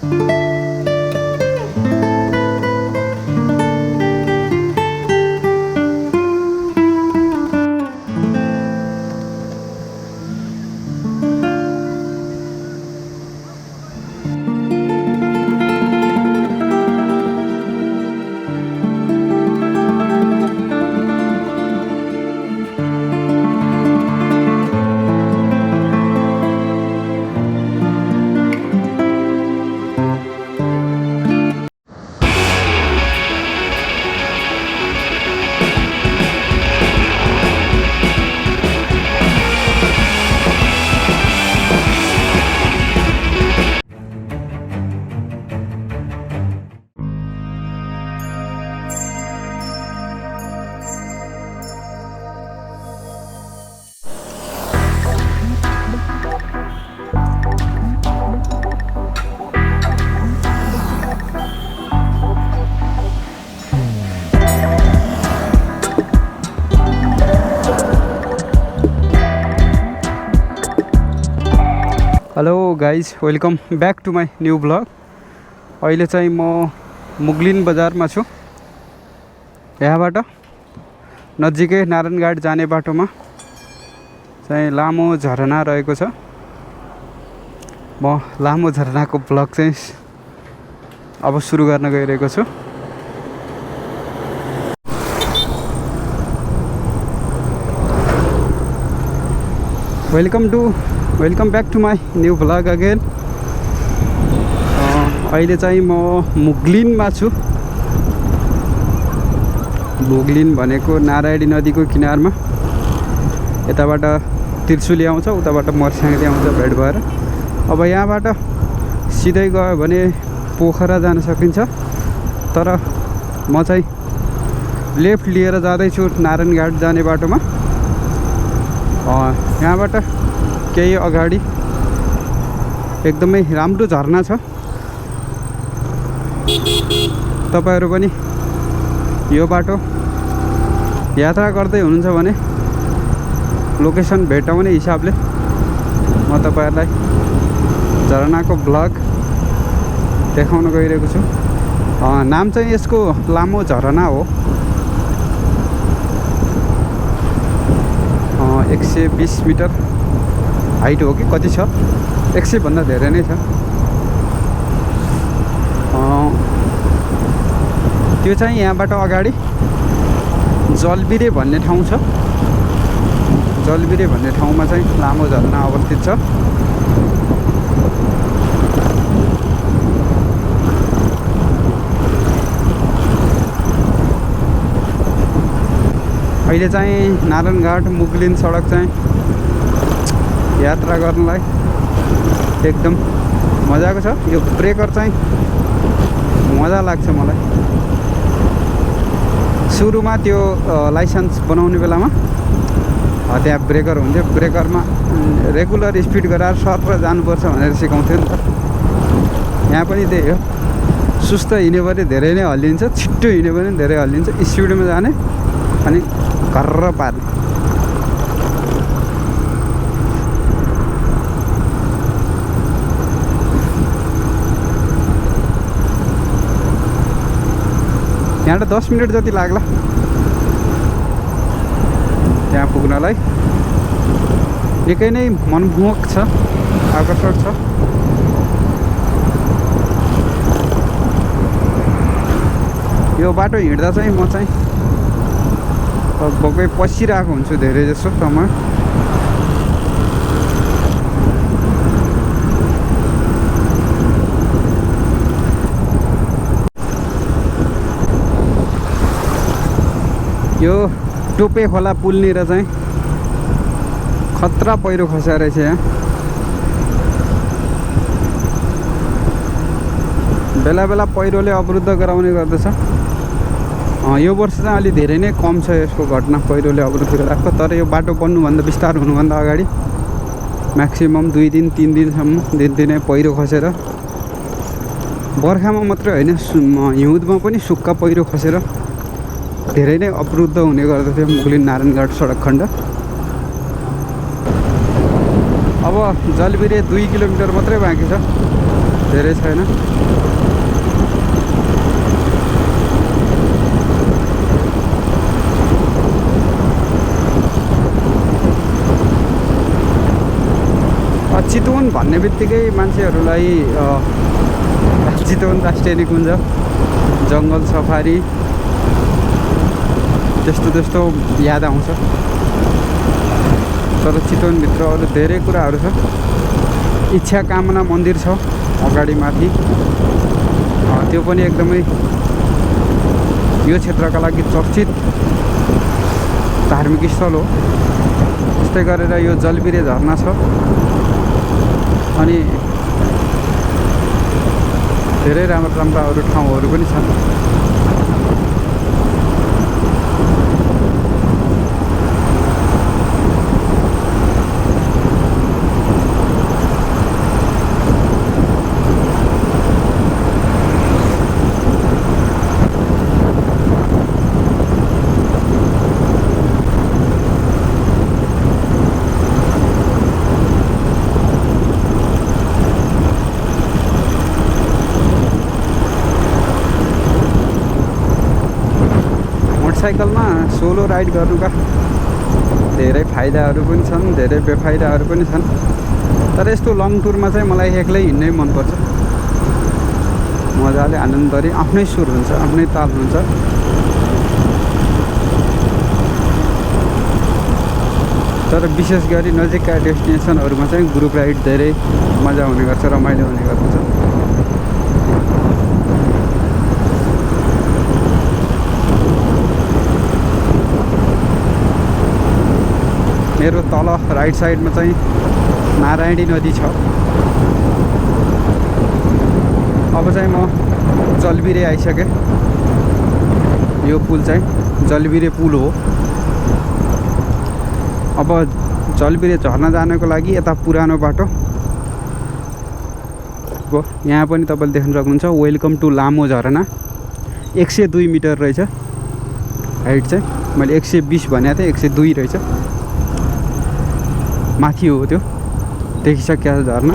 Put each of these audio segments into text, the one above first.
Hello guys, welcome back to my new blog. अहिले चाहिँ म मुगलिन बजारमा छु। यहाँबाट नजिकै नारायणघाट जाने बाटोमा चाहिँ लामो झरना रहेको छ। म लामो झरनाको ब्लग चाहिँ अब सुरु गर्न गइरहेको छु। Welcome back to my new blog again. अहिले चाहिँ म मुगलिनमा छु। मुगलिन भनेको नारायणी नदीको किनारमा। यताबाट त्रिशुली आउँछ, उताबाट मर्स्याङले आउँछ भेट भएर। अब यहाँबाट सिधै गयो भने पोखरा जान सकिन्छ, तर म चाहिँ लेफ्ट लिएर जाँदैछु नारायणघाट जाने बाटोमा। यहाँबाट केही अगाडि एकदमै राम्रो झरना छ। तपाईहरु पनि यो बाटो यात्रा गर्दै हुनुहुन्छ भने लोकेसन भेटाउने हिसाबले म तपाईहरुलाई झरनाको ब्लग देखाउन गइरहेको छु। नाम चाहिँ यसको लामो झरना हो। 120 मिटर हाइट हो कि कति छ, 100 भन्दा धेरै नै छ। त्यो चाहिँ यहाँबाट अगाडि जलबिरे भन्ने ठाउँ छ। जलबिरे भन्ने ठाउँमा चाहिँ लामो झरना अवस्थित छ। अहिले चाहिँ नारायणघाट मुगलिन सडक चाहिँ यात्रा गर्नलाई एकदम मजाको छ। यो ब्रेकर चाहिँ मजा लाग्छ मलाई। सुरुमा त्यो लाइसेन्स बनाउने बेलामा त्यहाँ ब्रेकर हुन्थ्यो। ब्रेकरमा रेगुलर स्पिड गराएर सर्प जानुपर्छ भनेर सिकाउँथ्यो नि त। यहाँ पनि त्यही हो। सुस्त हिँड्यो भने धेरै नै हल्लिन्छ, छिट्टो हिँड्यो भने धेरै हल्लिन्छ। स्पिडमा जाने अनि कर्र पार्ने। यहाँबाट 10 मिनट जति लाग्ला त्यहाँ पुग्नलाई। निकै नै मनमोहक छ, आकर्षक छ। यो बाटो हिँड्दा चाहिँ म चाहिँ लगभगै पसिरहेको हुन्छु धेरै जसो समय। यो टोपे खोला पुलनिर चाहिँ खतरा पहिरो खस्या रहेछ। यहाँ बेला बेला पहिरोले अवरुद्ध गराउने गर्दछ। यो वर्ष चाहिँ अलि धेरै नै कम छ यसको घटना, पहिरोले अवरुद्ध गराएको। तर यो बाटो बन्नुभन्दा विस्तार हुनुभन्दा अगाडि म्याक्सिमम 2 दिन 3 दिनसम्म दिनदिनै पहिरो खसेर, बर्खामा मात्रै होइन हिउँदमा पनि सुक्खा पहिरो खसेर धेरै नै अवरुद्ध हुने गर्दथ्यो मुगलिन नारायणघाट सडक खण्ड। अब जलबिरे 2 किलोमिटर मात्रै बाँकी छ। धेरै छैन। चितवन भन्ने बित्तिकै मान्छेहरूलाई चितवन राष्ट्रिय निकुञ्ज, जङ्गल सफारी त्यस्तो याद आउँछ। तर चितवनभित्र अरू धेरै कुराहरू छ। इच्छाकामना मन्दिर छ अगाडि माथि, त्यो पनि एकदमै यो क्षेत्रका लागि चर्चित धार्मिक स्थल हो। त्यस्तै गरेर यो जलबिरे झरना छ अनि धेरै राम्रा अरू ठाउँहरू पनि छन्। मोटरसाइकलमा सोलो राइड गर्नुका धेरै फाइदाहरू पनि छन्, धेरै बेफाइदाहरू पनि छन्। तर यस्तो लङ टुरमा चाहिँ मलाई एक्लै हिँड्नै मनपर्छ। मजाले आनन्दरी आफ्नै सुर हुन्छ, आफ्नै ताल हुन्छ। तर विशेष गरी नजिकका डेस्टिनेसनहरूमा चाहिँ ग्रुप राइड धेरै मजा हुने गर्छ, रमाइलो हुने गर्छ। मेरो तल राइट साइडमा चाहिँ नारायणी नदी छ। अब चाहिँ म जलबिरे आइसकेँ। यो पुल चाहिँ जलबिरे पुल हो। अब जलबिरे झर्ना जानको लागि यता पुरानो बाटो हो। यहाँ पनि तपाईँले देख्न सक्नुहुन्छ वेलकम टु लामो झरना। 102 मिटर रहेछ हाइट चाहिँ। मैले 120 भनेको थिएँ, 102 रहेछ। माथि हो त्यो, देखिसक्यो झर्ना।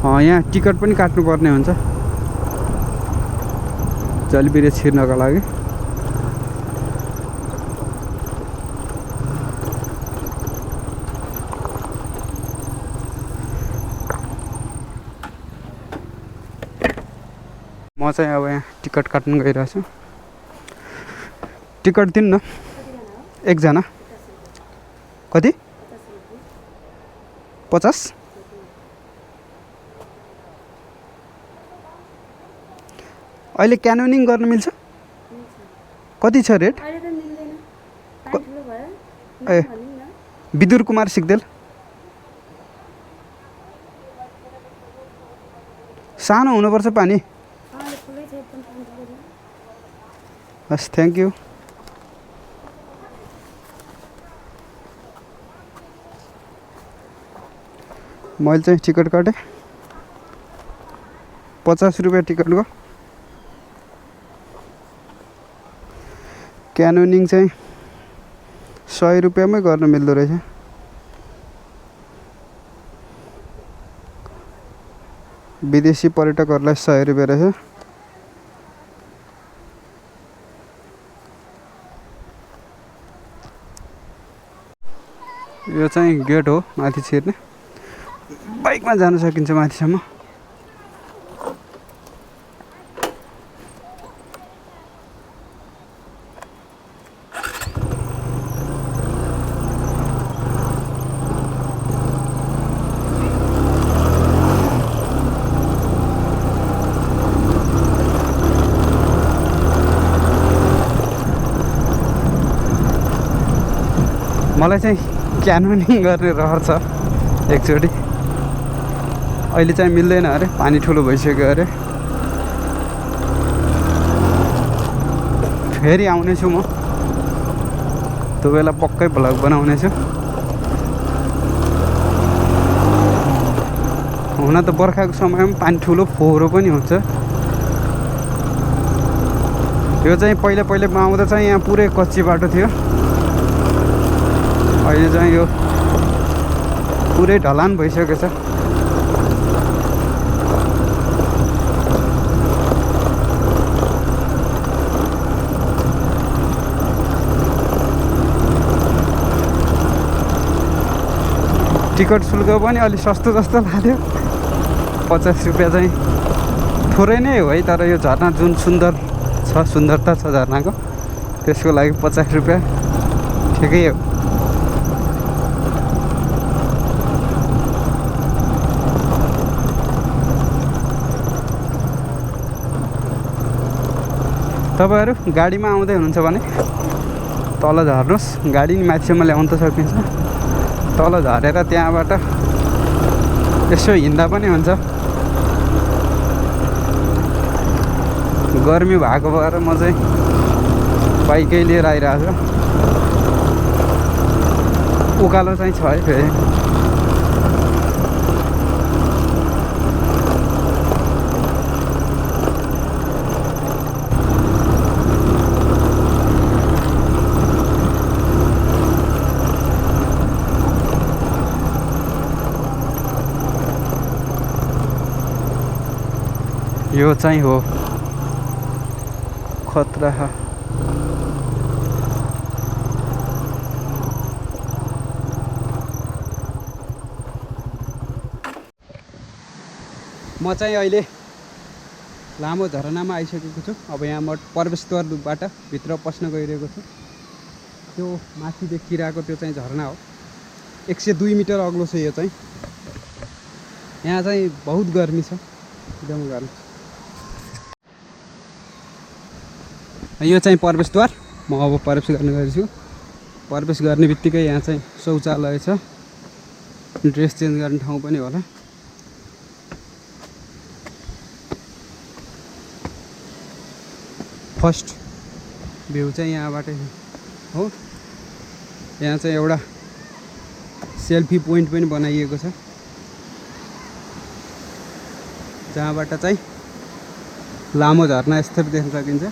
यहाँ टिकट पनि काट्नुपर्ने हुन्छ जलबिरे छिर्नका लागि। म चाहिँ अब यहाँ टिकट काट्न गइरहेको छु। टिकट दिनु न एकजना। कति? 50? अहिले क्यानोनिङ गर्न मिल्छ? कति छ रेट? ए विदुर कुमार सिक्देल सानो हुनुपर्छ पानी। हस्, थ्याङ्क यू। मैले चाहिँ टिकट काटेँ 50 रुपियाँ टिकटको। क्यानोनिङ चाहिँ 100 रुपियाँमै गर्न मिल्दो रहेछ। विदेशी पर्यटकहरूलाई 100 रुपियाँ रहेछ। यो चाहिँ गेट हो माथि छिर्ने। बाइकमा जान सकिन्छ माथिसम्म। मलाई चाहिँ क्यानोनिङ गर्ने रहर छ एकचोटि। अहिले चाहिँ मिल्दैन अरे, पानी ठुलो भइसक्यो अरे। फेरि आउनेछु म, त्यो बेला पक्कै भ्लग बनाउनेछु। हुन त बर्खाको समयमा पानी ठुलो फोहोरो पनि हुन्छ। यो चाहिँ पहिला म आउँदा चाहिँ यहाँ पुरै कच्ची बाटो थियो। अहिले चाहिँ यो पुरै ढलान भइसकेको छ। टिकट शुल्क पनि अलि सस्तो जस्तो लाग्यो 50 रुपियाँ चाहिँ थोरै नै हो है तर यो झरना जुन सुन्दरता छ झरनाको त्यसको लागि 50 रुपियाँ ठिकै हो तपाईहरु गाडीमा आउँदै हुनुहुन्छ भने तल झर्नुस् गाडी नि माथिसम्म ल्याउन त सकिन्छ तल झरेर त्यहाँबाट यसो हिँड्दा पनि हुन्छ गर्मी भएको भएर म चाहिँ बाइकै लिएर आइरहेको छु उकालो चाहिँ छ है फेरि यो चाहिँ हो खतरा म चाहिँ अहिले लामो झरनामा आइसकेको छु अब यहाँ म प्रवेशद्वारबाट भित्र पस्न गइरहेको छु त्यो माथि देखिरहेको त्यो चाहिँ झरना हो 102 मिटर अग्लो छ यो चाहिँ यहाँ चाहिँ बहुत गर्मी छ एकदम गर्मी यो चाहिँ प्रवेशद्वार म अब प्रवेश गर्ने गर्छु प्रवेश गर्ने बित्तिकै यहाँ चाहिँ शौचालय छ ड्रेस चेन्ज गर्ने ठाउँ पनि होला फर्स्ट भ्यू चाहिँ यहाँबाट हो यहाँ चाहिँ एउटा सेल्फी पोइन्ट पनि बनाइएको छ जहाँबाट चाहिँ लामो झरना स्थल देख्न सकिन्छ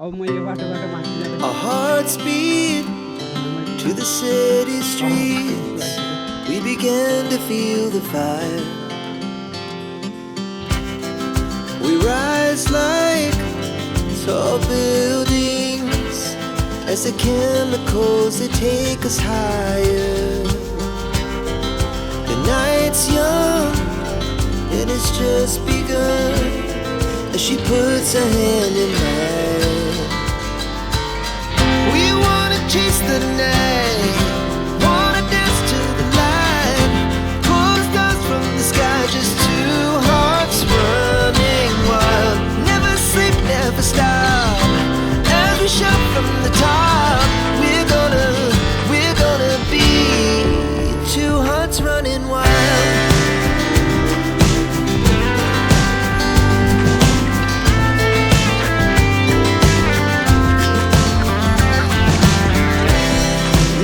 अब म यो बाटोबाट माथि जाँदै Our hearts beat to the city streets. We began to feel the fire. We rise like tall buildings as the chemicals they take us higher. The night's young and it's just begun as she puts her hand in mine. We wanna chase the night, wanna dance to the light, pull the stars from the sky, just two hearts running wild. Never sleep, never stop, as we shout from the top. We're gonna be two hearts running wild.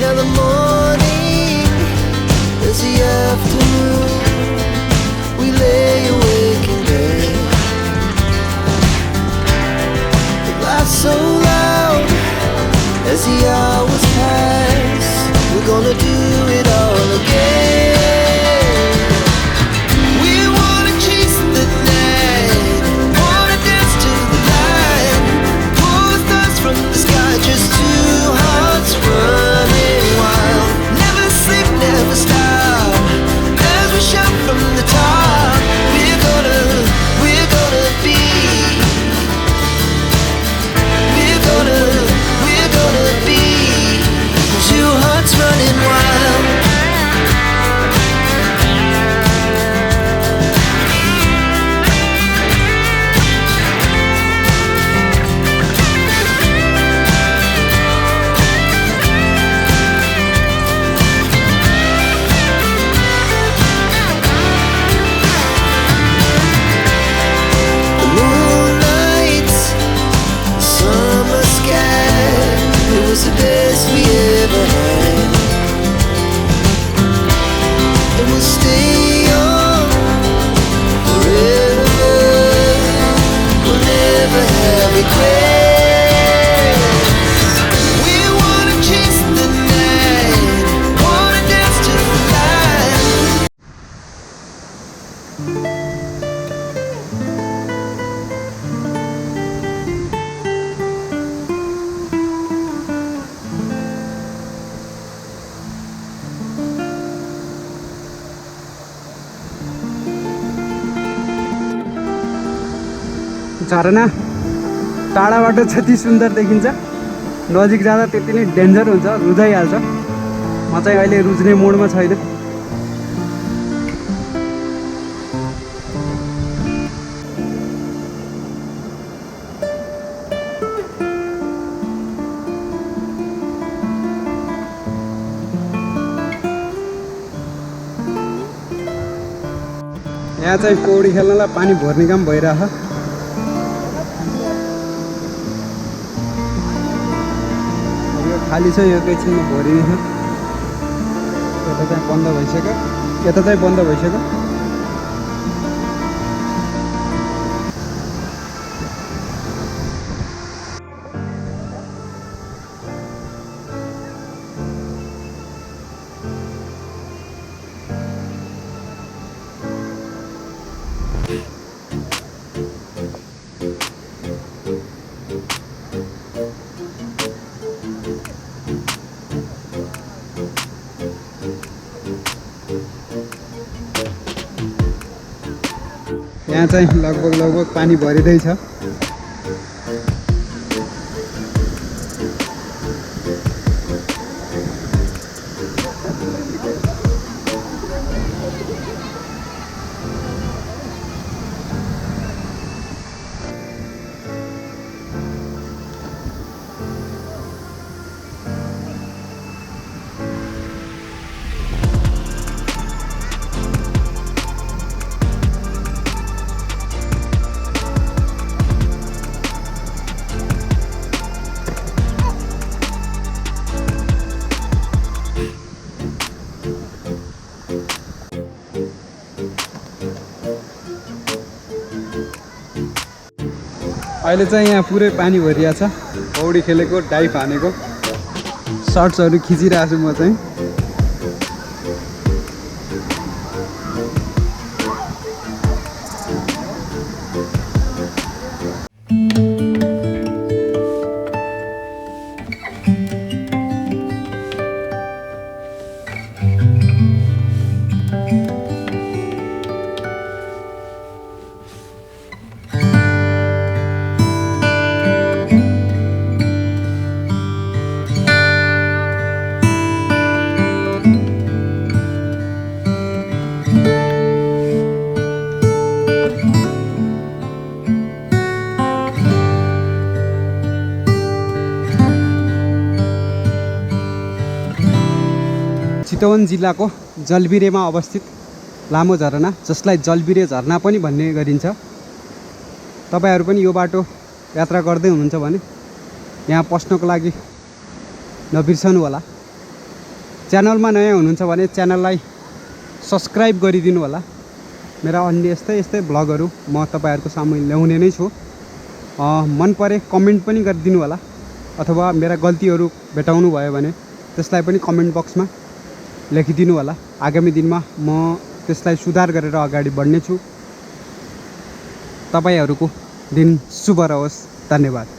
Now the morning is the afternoon. We lay awake in bed. The laughs so loud as the hours pass. We're gonna do it all again. We wanna chase the night, wanna dance to the light, pull the stars from the sky, just two hearts running wild. Never sleep, never stop, as we shout from the top. We're gonna be, we're gonna be two hearts running wild. The moonlight, the summer sky, it was the best we ever had. And we'll stay on forever. We'll never have regrets. We wanna chase the night, wanna dance to the light. झरना टाढाबाट जति सुन्दर देखिन्छ नजिक जाँदा त्यति नै danger हुन्छ, रुझाइहाल्छ। म चाहिँ अहिले रुझ्ने मोडमा छैन। यहाँ चाहिँ पौडी खेल्नलाई पानी भर्ने काम भइरहेछ। यो खाली छ, यो एकैछिनमा भरिने छ। यता चाहिँ बन्द भइसक्यो, यता चाहिँ बन्द भइसक्यो। यहाँ चाहिँ लगभग पानी भरिँदैछ। अहिले चाहिँ यहाँ पुरै पानी भरिया छ। पौडी खेलेको, डाइभ हानेको सर्ट्सहरू खिचिरहेको छु म चाहिँ। चितवन जिल्लाको जलबिरेमा अवस्थित लामो झरना, जसलाई जलबिरे झरना पनि भन्ने गरिन्छ। तपाईहरु पनि यो बाटो यात्रा गर्दै हुनुहुन्छ भने यहाँ पस्नको लागि नबिर्सनु होला। च्यानलमा नयाँ हुनुहुन्छ भने च्यानललाई सब्स्क्राइब गरिदिनु होला। मेरा अन्य यस्तै भ्लगहरू म तपाईहरुको सामु ल्याउने नै छु। मन परे कमेन्ट पनि गरिदिनु होला, अथवा मेरा गल्तीहरू भेटाउनु भयो भने त्यसलाई पनि कमेन्ट बक्समा लेखिदिनु होला। आगामी दिनमा म त्यसलाई सुधार गरेर अगाडि बढ्ने छु। तपाईहरुको दिन शुभ रहोस्। धन्यवाद।